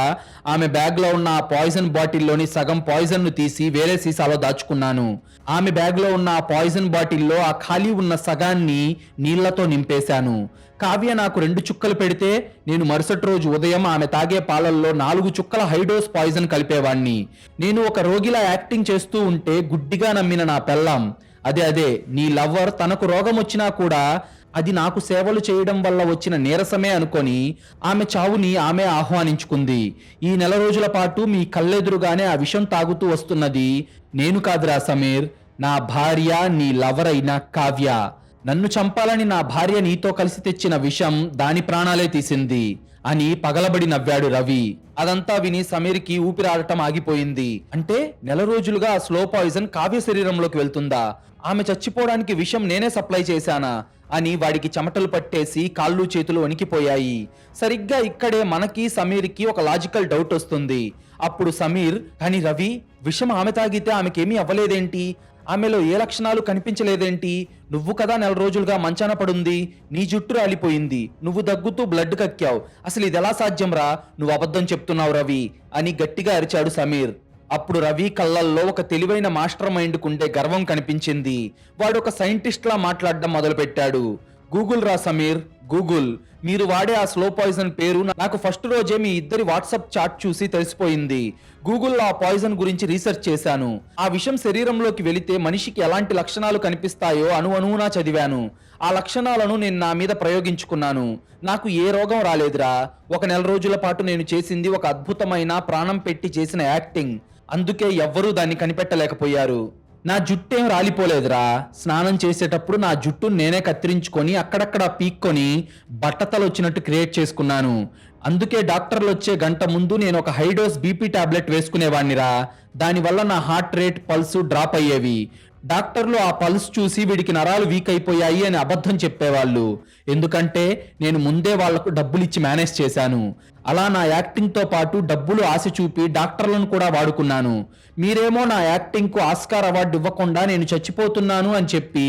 ఆమె బ్యాగ్ లో ఉన్న ఆ పాయిజన్ బాటిల్లోని సగం పాయిజన్ ను తీసి వేరే సీసాలో దాచుకున్నాను. ఆమె బ్యాగ్ లో ఉన్న ఆ పాయిజన్ బాటిల్లో ఆ ఖాళీ ఉన్న సగాన్ని నీళ్లతో నింపేశాను. కావ్య నాకు 2 చుక్కలు పెడితే నేను మరుసటి రోజు ఉదయం ఆమె తాగే పాలల్లో 4 చుక్కల హైడోస్ పాయిజన్ కలిపేవాణ్ణి. నేను ఒక రోగిలా యాక్టింగ్ చేస్తూ ఉంటే గుడ్డిగా నమ్మిన నా పెళ్ళాం, అదే నీ లవ్వర్, తనకు రోగం వచ్చినా కూడా అది నాకు సేవలు చేయడం వల్ల వచ్చిన నీరసమే అనుకొని ఆమె చావుని ఆమె ఆహ్వానించుకుంది. ఈ 4 రోజుల పాటు మీ కళ్ళెదురుగానే ఆ విషం తాగుతూ వస్తున్నది నేను కాదురా సమీర్, నా భార్య, నీ లవర్ అయిన కావ్య. నన్ను చంపాలని నా భార్య నీతో కలిసి తెచ్చిన విషం దాని ప్రాణాలే తీసింది అని పగలబడి నవ్వాడు రవి. అదంతా విని సమీర్కి ఊపిరాడటం ఆగిపోయింది. అంటే 4 రోజులుగా ఆ స్లో పాయిజన్ కావ్య శరీరంలోకి వెళ్తుందా? ఆమె చచ్చిపోవడానికి విషం నేనే సప్లై చేశానా అని వాడికి చెమటలు పట్టేసి కాళ్ళు చేతులు వణికిపోయాయి. సరిగ్గా ఇక్కడే మనకి సమీర్కి ఒక లాజికల్ డౌట్ వస్తుంది. అప్పుడు సమీర్, కానీ రవి, విషం ఆమె తాగితే ఆమెకేమీ అవ్వలేదేంటి? ఆమెలో ఏ లక్షణాలు కనిపించలేదేంటి? నువ్వు కదా 4 రోజులుగా మంచాన పడుంది, నీ జుట్టు రాలిపోయింది, నువ్వు దగ్గుతూ బ్లడ్ కక్కావు, అసలు ఇది ఎలా సాధ్యం రా? నువ్వు అబద్ధం చెప్తున్నావు రవి అని గట్టిగా అరిచాడు సమీర్. అప్పుడు రవి కళ్ళల్లో ఒక తెలివైన మాస్టర్ మైండ్ కుండే గర్వం కనిపించింది. వాడు ఒక సైంటిస్ట్ లా మాట్లాడడం మొదలుపెట్టాడు. గూగుల్ రా సమీర్, గూగుల్. మీరు వాడే ఆ స్లో పాయిజన్ పేరు నాకు ఫస్ట్ రోజే మీ ఇద్దరి వాట్సాప్ చాట్ చూసి తెలిసిపోయింది. గూగుల్లో ఆ పాయిజన్ గురించి రీసెర్చ్ చేశాను. ఆ విషయం శరీరంలోకి వెళితే మనిషికి ఎలాంటి లక్షణాలు కనిపిస్తాయో అణువణువునా చదివాను. ఆ లక్షణాలను నేను నా మీద ప్రయోగించుకున్నాను. నాకు ఏ రోగం రాలేదురా. 1 నెల రోజుల పాటు నేను చేసింది ఒక అద్భుతమైన ప్రాణం పెట్టి చేసిన యాక్టింగ్. అందుకే ఎవ్వరూ దాన్ని కనిపెట్టలేకపోయారు. నా జుట్టేం రాలిపోలేదురా. స్నానం చేసేటప్పుడు నా జుట్టు నేనే కత్తిరించుకొని అక్కడక్కడ పీక్కొని బట్టతలు వచ్చినట్టు క్రియేట్ చేసుకున్నాను. అందుకే డాక్టర్లు వచ్చే గంట ముందు నేను ఒక హైడోస్ బీపీ టాబ్లెట్ వేసుకునేవాడినిరా. దానివల్ల నా హార్ట్ రేట్, పల్సు డ్రాప్ అయ్యేవి. డాక్టర్లు ఆ పల్స్ చూసి వీడికి నరాలు వీక్ అయిపోయాయి అని అబద్ధం చెప్పేవాళ్ళు. ఎందుకంటే నేను ముందే వాళ్లకు డబ్బులు ఇచ్చి మేనేజ్ చేశాను. అలా నా యాక్టింగ్ తో పాటు డబ్బులు ఆశ చూపి డాక్టర్లను కూడా వాడుకున్నాను. మీరేమో నా యాక్టింగ్ కు ఆస్కార్ అవార్డు ఇవ్వకుండా నేను చచ్చిపోతున్నాను అని చెప్పి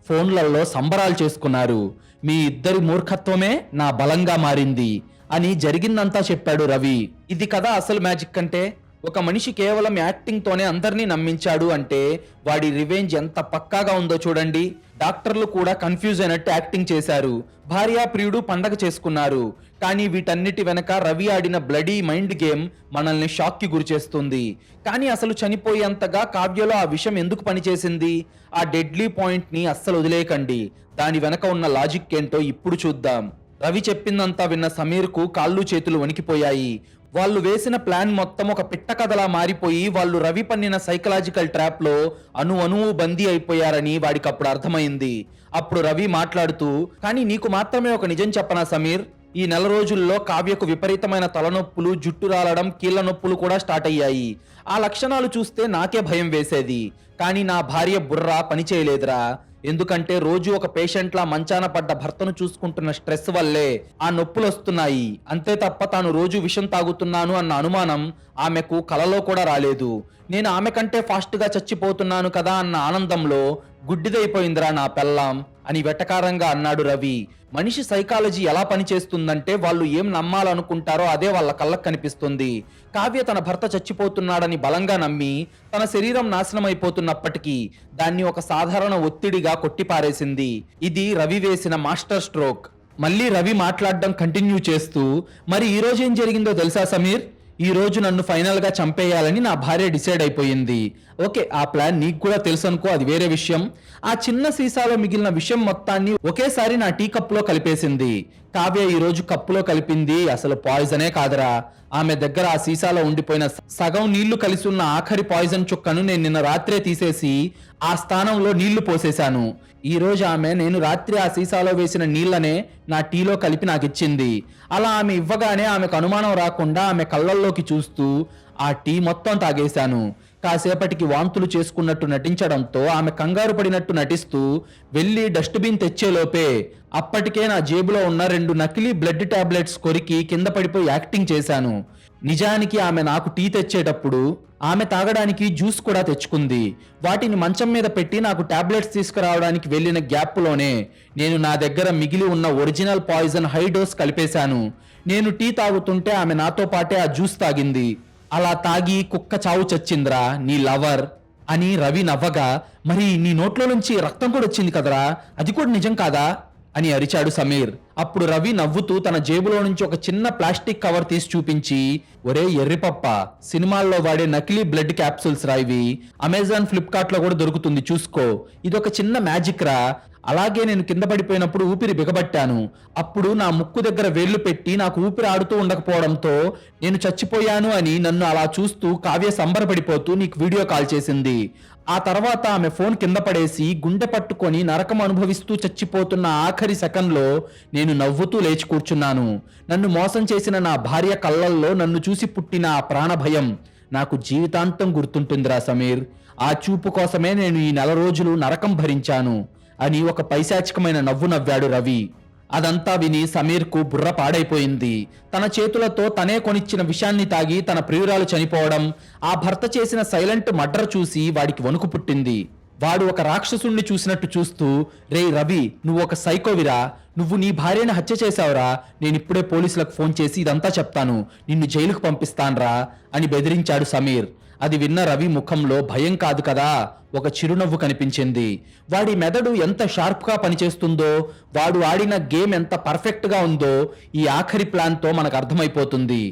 ఫోన్లలో సంబరాలు చేసుకున్నారు. మీ ఇద్దరి మూర్ఖత్వమే నా బలంగా మారింది అని జరిగిందంతా చెప్పాడు రవి. ఇది కదా అసలు మ్యాజిక్ అంటే. ఒక మనిషి కేవలం యాక్టింగ్ తోనే అందరినీ నమ్మించాడు అంటే వాడి రివెంజ్ ఎంత పక్కాగా ఉందో చూడండి. డాక్టర్లు కూడా కన్ఫ్యూజ్ అయినట్టు యాక్టింగ్ చేశారు. భార్యా ప్రియుడు పండగ చేసుకున్నారు. కానీ వీటన్నిటి వెనక రవి ఆడిన బ్లడీ మైండ్ గేమ్ మనల్ని షాక్ కి గురిచేస్తుంది. కానీ అసలు చనిపోయేంతగా కావ్యలో ఆ విషయం ఎందుకు పనిచేసింది? ఆ డెడ్లీ పాయింట్ ని అస్సలు వదిలేయకండి. దాని వెనక ఉన్న లాజిక్ ఏంటో ఇప్పుడు చూద్దాం. రవి చెప్పిందంతా విన్న సమీర్కు కాళ్ళు చేతులు వణికిపోయాయి. వాళ్ళు వేసిన ప్లాన్ మొత్తం ఒక పిట్ట కథలా మారిపోయి వాళ్ళు రవి పన్నిన సైకలాజికల్ ట్రాప్ లో అణువు బందీ అయిపోయారని వాడికి అప్పుడు అర్థమైంది. అప్పుడు రవి మాట్లాడుతూ, కానీ నీకు మాత్రమే ఒక నిజం చెప్పనా సమీర్, ఈ నెల రోజుల్లో కావ్యకు విపరీతమైన తలనొప్పులు, జుట్టు రాలడం, కీళ్ల నొప్పులు కూడా స్టార్ట్ అయ్యాయి. ఆ లక్షణాలు చూస్తే నాకే భయం వేసేది. కానీ నా భార్య బుర్ర పనిచేయలేదురా. ఎందుకంటే రోజు ఒక పేషెంట్లా మంచాన పడ్డ భర్తను చూసుకుంటున్న స్ట్రెస్ వల్లే ఆ నొప్పులు వస్తున్నాయి. అంతే తప్ప తాను రోజు విషం తాగుతున్నాను అన్న అనుమానం ఆమెకు కలలో కూడా రాలేదు. నేను ఆమె కంటే ఫాస్ట్ గా చచ్చిపోతున్నాను కదా అన్న ఆనందంలో గుడ్డిదైపోయిందిరా నా పెళ్ళాం అని వెటకారంగా అన్నాడు రవి. మనిషి సైకాలజీ ఎలా పనిచేస్తుందంటే వాళ్ళు ఏం నమ్మాలనుకుంటారో అదే వాళ్ళ కళ్ళకు కనిపిస్తుంది. కావ్య తన భర్త చచ్చిపోతున్నాడని బలంగా నమ్మి తన శరీరం నాశనం అయిపోతున్నప్పటికీ దాన్ని ఒక సాధారణ ఒత్తిడిగా కొట్టిపారేసింది. ఇది రవి వేసిన మాస్టర్ స్ట్రోక్. మళ్ళీ రవి మాట్లాడడం కంటిన్యూ చేస్తూ, మరి ఈ రోజు ఏం జరిగిందో తెలుసా సమీర్? ఈ రోజు నన్ను ఫైనల్ గా చంపేయాలని నా భార్య డిసైడ్ అయిపోయింది. ఓకే, ఆ ప్లాన్ నీకు కూడా తెలుసు అనుకో, అది వేరే విషయం. ఆ చిన్న సీసాలో మిగిలిన విషయం మొత్తాన్ని ఒకేసారి నా టీ కప్పులో కలిపేసింది. కావ్య ఈ రోజు కప్పులో కలిపింది అసలు పాయిజనే కాదురా. ఆమె దగ్గర ఆ సీసాలో ఉండిపోయిన సగం నీళ్లు కలిసి ఉన్న ఆఖరి పాయిజన్ చుక్కను నేను నిన్న రాత్రే తీసేసి ఆ స్థానంలో నీళ్లు పోసేశాను. ఈ రోజు ఆమె నేను రాత్రి ఆ సీసాలో వేసిన నీళ్లనే నా టీలో కలిపి నాకు ఇచ్చింది. అలా ఆమె ఇవ్వగానే ఆమెకు అనుమానం రాకుండా ఆమె కళ్ళల్లోకి చూస్తూ ఆ టీ మొత్తం తాగేశాను. కాసేపటికి వాంతులు చేసుకున్నట్టు నటించడంతో ఆమె కంగారు పడినట్టు నటిస్తూ వెళ్ళి డస్ట్బిన్ తెచ్చేలోపే అప్పటికే నా జేబులో ఉన్న 2 నకిలీ బ్లడ్ టాబ్లెట్స్ కొరికి కింద పడిపోయి యాక్టింగ్ చేశాను. నిజానికి ఆమె నాకు టీ తెచ్చేటప్పుడు ఆమె తాగడానికి జ్యూస్ కూడా తెచ్చుకుంది. వాటిని మంచం మీద పెట్టి నాకు టాబ్లెట్స్ తీసుకురావడానికి వెళ్ళిన గ్యాప్లోనే నేను నా దగ్గర మిగిలి ఉన్న ఒరిజినల్ పాయిజన్ హై డోస్ కలిపేశాను. నేను టీ తాగుతుంటే ఆమె నాతో పాటే ఆ జ్యూస్ తాగింది. అలా తాగి కుక్క చావు చచ్చిందిరా నీ లవర్ అని రవి నవ్వగా, మరి నీ నోట్లో నుంచి రక్తం కూడా వచ్చింది కదరా, అది కూడా నిజం కాదా అని అరిచాడు సమీర్. అప్పుడు రవి నవ్వుతూ తన జేబులో నుంచి ఒక చిన్న ప్లాస్టిక్ కవర్ తీసి చూపించి, ఒరే ఎర్రిపప్ప, సినిమాల్లో వాడే నకిలీ బ్లడ్ క్యాప్సూల్స్ రా ఇవి. అమెజాన్, ఫ్లిప్కార్ట్ లో కూడా దొరుకుతుంది, చూసుకో. ఇదొక చిన్న మ్యాజిక్ రా. అలాగే నేను కింద పడిపోయినప్పుడు ఊపిరి బిగబట్టాను. అప్పుడు నా ముక్కు దగ్గర వేళ్లు పెట్టి నాకు ఊపిరి ఆడుతూ ఉండకపోవడంతో నేను చచ్చిపోయాను అని నన్ను అలా చూస్తూ కావ్య సంబరపడిపోతూ నీకు వీడియో కాల్ చేసింది. ఆ తర్వాత ఆమె ఫోన్ కింద పడేసి గుండె పట్టుకొని నరకం అనుభవిస్తూ చచ్చిపోతున్న ఆఖరి సెకండ్లో నేను నవ్వుతూ లేచి కూర్చున్నాను. నన్ను మోసం చేసిన నా భార్య కళ్ళల్లో నన్ను చూసి పుట్టిన ఆ ప్రాణ భయం నాకు జీవితాంతం గుర్తుంటుందిరా సమీర్. ఆ చూపు కోసమే నేను ఈ 4 రోజులు నరకం భరించాను అని ఒక పైశాచికమైన నవ్వు నవ్వాడు రవి. అదంతా విని సమీర్కు బుర్ర పాడైపోయింది. తన చేతులతో తనే కొనిచ్చిన విషాన్ని తాగి తన ప్రియురాలు చనిపోవడం, ఆ భర్త చేసిన సైలెంట్ మర్డర్ చూసి వాడికి వణుకు పుట్టింది. వాడు ఒక రాక్షసుణ్ణి చూసినట్టు చూస్తూ, రే రవి, నువ్వు ఒక సైకోవిరా, నువ్వు నీ భార్యను హత్య చేశావురా, నేనిప్పుడే పోలీసులకు ఫోన్ చేసి ఇదంతా చెప్తాను, నిన్ను జైలుకు పంపిస్తాన్రా అని బెదిరించాడు సమీర్. అది విన్న రవి ముఖంలో భయం కాదు కదా, ఒక చిరునవ్వు కనిపించింది. వాడి మెదడు ఎంత షార్ప్గా పనిచేస్తుందో, వాడు ఆడిన గేమ్ ఎంత పర్ఫెక్ట్గా ఉందో ఈ ఆఖరి ప్లాన్తో మనకు అర్థమైపోతుంది.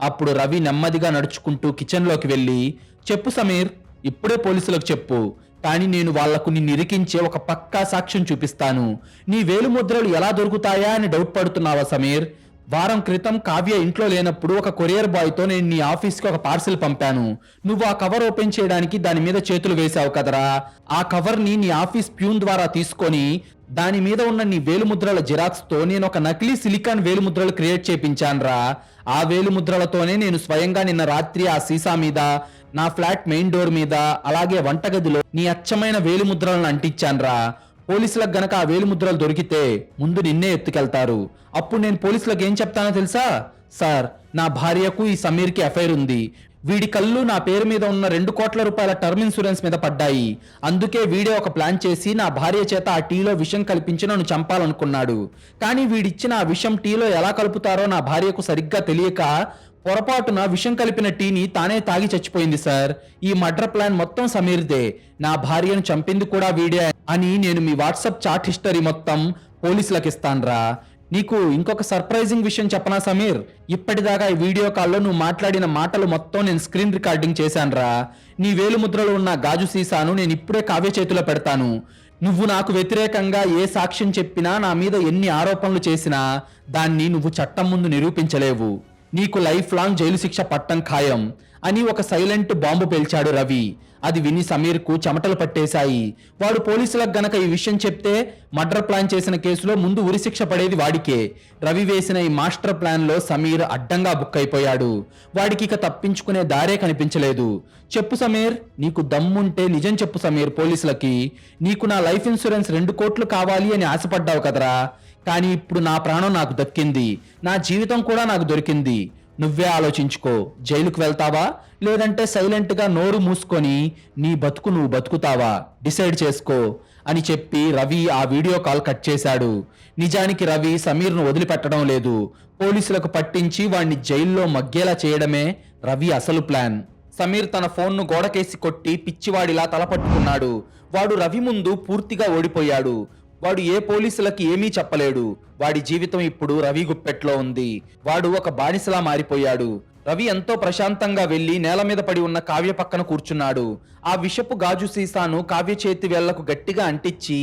అప్పుడు రవి నెమ్మదిగా నడుచుకుంటూ కిచెన్లోకి వెళ్ళి, చెప్పు సమీర్, ఇప్పుడే పోలీసులకు చెప్పు, కానీ నేను వాళ్లకు నిన్ను ఇరికించే ఒక పక్కా సాక్ష్యం చూపిస్తాను. నీ వేలుముద్రలు ఎలా దొరుకుతాయా అని డౌట్ పడుతున్నావా సమీర్? వారం క్రితం కావ్య ఇంట్లో లేనప్పుడు ఒక కొరియర్ బాయ్తో నేను నీ ఆఫీస్కి ఒక పార్సిల్ పంపాను. నువ్వు ఆ కవర్ ఓపెన్ చేయడానికి దాని మీద చేతులు వేశావు కదరా. ఆ కవర్ని నీ ఆఫీస్ ప్యూన్ ద్వారా తీసుకొని దాని మీద ఉన్న నీ వేలుముద్రల జిరాక్స్తో నేను ఒక నకిలీ సిలికాన్ వేలుముద్రలు క్రియేట్ చేయించానురా. ఆ వేలుముద్రలతోనే నేను స్వయంగా నిన్న రాత్రి ఆ సీసా మీద, నా ఫ్లాట్ మెయిన్ డోర్ మీద, అలాగే వంటగదిలో నీ అచ్చమైన వేలుముద్రలను అంటించానురా. పోలీసులకు గనక ఆ వేలుముద్రలు దొరికితే ముందు నిన్నే ఎత్తుకెళ్తారు. అప్పుడు నేను పోలీసులకు ఏం చెప్తానో తెలుసా? సార్, నా భార్యకు ఈ సమీర్కి ఎఫ్ఐఆర్ ఉంది. వీడి కళ్ళు నా పేరు మీద ఉన్న 2 కోట్ల రూపాయల టర్మ్ ఇన్సూరెన్స్ మీద పడ్డాయి. అందుకే వీడే ఒక ప్లాన్ చేసి నా భార్య చేత ఆ టీలో విషం కల్పించి నన్ను చంపాలనుకున్నాడు. కానీ వీడిచ్చిన ఆ విషం టీలో ఎలా కలుపుతారో నా భార్యకు సరిగ్గా తెలియక పొరపాటున విషం కలిపిన టీని తానే తాగి చచ్చిపోయింది సార్. ఈ మర్డర్ ప్లాన్ మొత్తం సమీర్దే. నా భార్యను చంపింది కూడా వీడే అని నేను మీ వాట్సాప్ చాట్ హిస్టరీ మొత్తం పోలీసులకు ఇస్తానురా. నీకు ఇంకొక సర్ప్రైజింగ్ విషయం చెప్పనా సమీర్? ఇప్పటిదాకా ఈ వీడియో కాల్లో నువ్వు మాట్లాడిన మాటలు మొత్తం నేను స్క్రీన్ రికార్డింగ్ చేశానురా. నీ వేలుముద్రలు ఉన్న గాజు సీసాను నేను ఇప్పుడే కావ్య చేతిలో పెడతాను. నువ్వు నాకు వ్యతిరేకంగా ఏ సాక్ష్యం చెప్పినా, నా మీద ఎన్ని ఆరోపణలు చేసినా దాన్ని నువ్వు చట్టం ముందు నిరూపించలేవు. నీకు లైఫ్ లాంగ్ జైలు శిక్ష పట్టం ఖాయం అని ఒక సైలెంట్ బాంబు పేల్చాడు రవి. అది విని సమీర్కు చెమటలు పట్టేశాయి. వాడు పోలీసులకు గనక ఈ విషయం చెప్తే మర్డర్ ప్లాన్ చేసిన కేసులో ముందు ఉరిశిక్ష పడేది వాడికే. రవి వేసిన ఈ మాస్టర్ ప్లాన్లో సమీర్ అడ్డంగా బుక్ అయిపోయాడు. వాడికి ఇక తప్పించుకునే దారే కనిపించలేదు. చెప్పు సమీర్, నీకు దమ్ముంటే నిజం చెప్పు సమీర్ పోలీసులకి. నీకు నా లైఫ్ ఇన్సూరెన్స్ 2 కోట్లు కావాలి అని ఆశపడ్డావు కదరా. కానీ ఇప్పుడు నా ప్రాణం నాకు దక్కింది, నా జీవితం కూడా నాకు దొరికింది. నువ్వే ఆలోచించుకో, జైలుకు వెళ్తావా లేదంటే సైలెంట్గా నోరు మూసుకొని నీ బతుకు నువ్వు బతుకుతావా, డిసైడ్ చేసుకో అని చెప్పి రవి ఆ వీడియో కాల్ కట్ చేశాడు. నిజానికి రవి సమీర్ను వదిలిపెట్టడం లేదు. పోలీసులకు పట్టించి వాణ్ణి జైల్లో మగ్గేలా చేయడమే రవి అసలు ప్లాన్. సమీర్ తన ఫోన్ను గోడకేసి కొట్టి పిచ్చివాడిలా తలపట్టుకున్నాడు. వాడు రవి ముందు పూర్తిగా ఓడిపోయాడు. వాడు ఏ పోలీసులకి ఏమీ చెప్పలేడు. వాడి జీవితం ఇప్పుడు రవి గుప్పెట్లో ఉంది. వాడు ఒక బానిసలా మారిపోయాడు. రవి ఎంతో ప్రశాంతంగా వెళ్లి నేల మీద పడి ఉన్న కావ్య పక్కన కూర్చున్నాడు. ఆ విషపు గాజు సీసాను కావ్య చేతి వేళ్లకు గట్టిగా అంటించి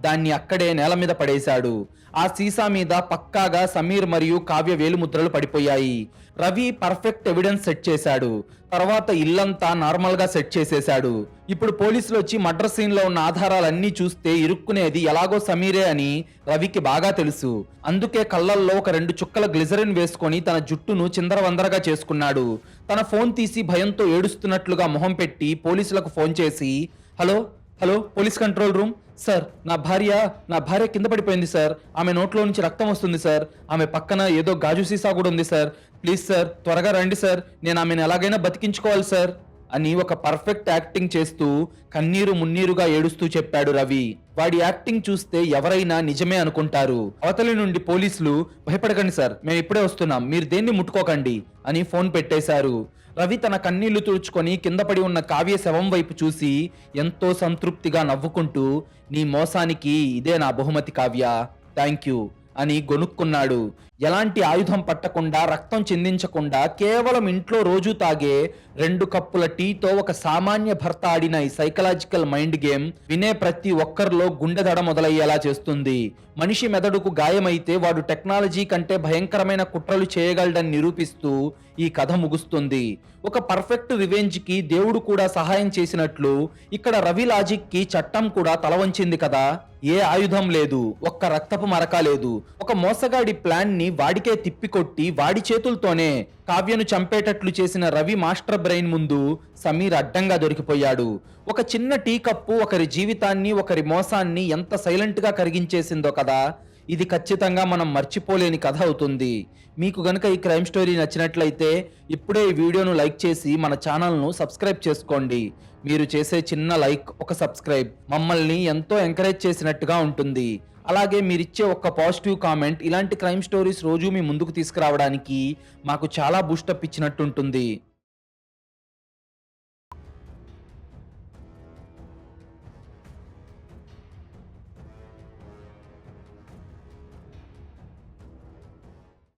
దాన్ని అక్కడే నేల మీద పడేశాడు. ఆ సీసా మీద పక్కాగా సమీర్ మరియు కావ్య వేలుముద్రలు పడిపోయాయి. రవి పర్ఫెక్ట్ ఎవిడెన్స్ సెట్ చేశాడు. తర్వాత ఇల్లంతా నార్మల్ గా సెట్ చేసేశాడు. ఇప్పుడు పోలీసులు వచ్చి మర్డర్ సీన్ లో ఉన్న ఆధారాలన్నీ చూస్తే ఇరుక్కునేది ఎలాగో సమీరే అని రవికి బాగా తెలుసు. అందుకే కళ్ళల్లో ఒక 2 చుక్కల గ్లిజరిన్ వేసుకొని తన జుట్టును చిందరవందరగా చేసుకున్నాడు. తన ఫోన్ తీసి భయంతో ఏడుస్తున్నట్లుగా మొహం పెట్టి పోలీసులకు ఫోన్ చేసి, hello hello police control room sir, నా భార్య కింద పడిపోయింది సార్. ఆమె నోట్లో నుంచి రక్తం వస్తుంది సార్. ఆమె పక్కన ఏదో గాజు సీసా కూడా ఉంది సార్. ప్లీజ్ సార్, త్వరగా రండి సార్. నేను ఆమెను ఎలాగైనా బతికించుకోవాలి సార్ అని ఒక పర్ఫెక్ట్ యాక్టింగ్ చేస్తూ కన్నీరు మున్నీరుగా ఏడుస్తూ చెప్పాడు రవి. వాడి యాక్టింగ్ చూస్తే ఎవరైనా నిజమే అనుకుంటారు. అవతలి నుండి పోలీసులు, భయపడకండి సార్, మేము ఇప్పుడే వస్తున్నాం, మీరు దేన్ని ముట్టుకోకండి అని ఫోన్ పెట్టేశారు. రవి తన కన్నీళ్లు తుడుచుకొని కింద పడి ఉన్న కావ్య శవం వైపు చూసి ఎంతో సంతృప్తిగా నవ్వుకుంటూ, నీ మోసానికి ఇదే నా బహుమతి కావ్య, థ్యాంక్ యూ అని గొనుక్కున్నాడు. ఎలాంటి ఆయుధం పట్టకుండా, రక్తం చిందించకుండా, కేవలం ఇంట్లో రోజు తాగే 2 కప్పుల టీతో ఒక సామాన్య భర్త ఆడిన ఈ సైకలాజికల్ మైండ్ గేమ్ వినే ప్రతి ఒక్కరిలో గుండె దడ మొదలయ్యేలా చేస్తుంది. మనిషి మెదడుకు గాయమైతే వాడు టెక్నాలజీ కంటే భయంకరమైన కుట్రలు చేయగలడని నిరూపిస్తూ ఈ కథ ముగుస్తుంది. ఒక పర్ఫెక్ట్ రివెంజ్ కి దేవుడు కూడా సహాయం చేసినట్లు ఇక్కడ రవి లాజిక్ కి చట్టం కూడా తలవంచింది కదా. ఏ ఆయుధం లేదు, ఒక్క రక్తపు మరక లేదు. ఒక మోసగాడి ప్లాన్ ని వాడికే తిప్పికొట్టి వాడి చేతులతోనే కావ్యను చంపేటట్లు చేసిన రవి మాస్టర్ బ్రెయిన్ ముందు సమీర్ అడ్డంగా దొరికిపోయాడు. ఒక చిన్న టీ కప్పు ఒకరి జీవితాన్ని, ఒకరి మోసాన్ని ఎంత సైలెంట్ గా కరిగించేసిందో కదా. ఇది ఖచ్చితంగా మనం మర్చిపోలేని కథ అవుతుంది. మీకు గనుక ఈ క్రైమ్ స్టోరీ నచ్చినట్లయితే ఇప్పుడే ఈ వీడియోను లైక్ చేసి మన ఛానల్ను సబ్స్క్రైబ్ చేసుకోండి. మీరు చేసే చిన్న లైక్, ఒక సబ్స్క్రైబ్ మమ్మల్ని ఎంతో ఎంకరేజ్ చేసినట్టుగా ఉంటుంది. అలాగే మీరిచ్చే ఒక పాజిటివ్ కామెంట్ ఇలాంటి క్రైమ్ స్టోరీస్ రోజు మీ ముందుకు తీసుకురావడానికి మాకు చాలా బూస్టప్ ఇచ్చినట్టుంటుంది.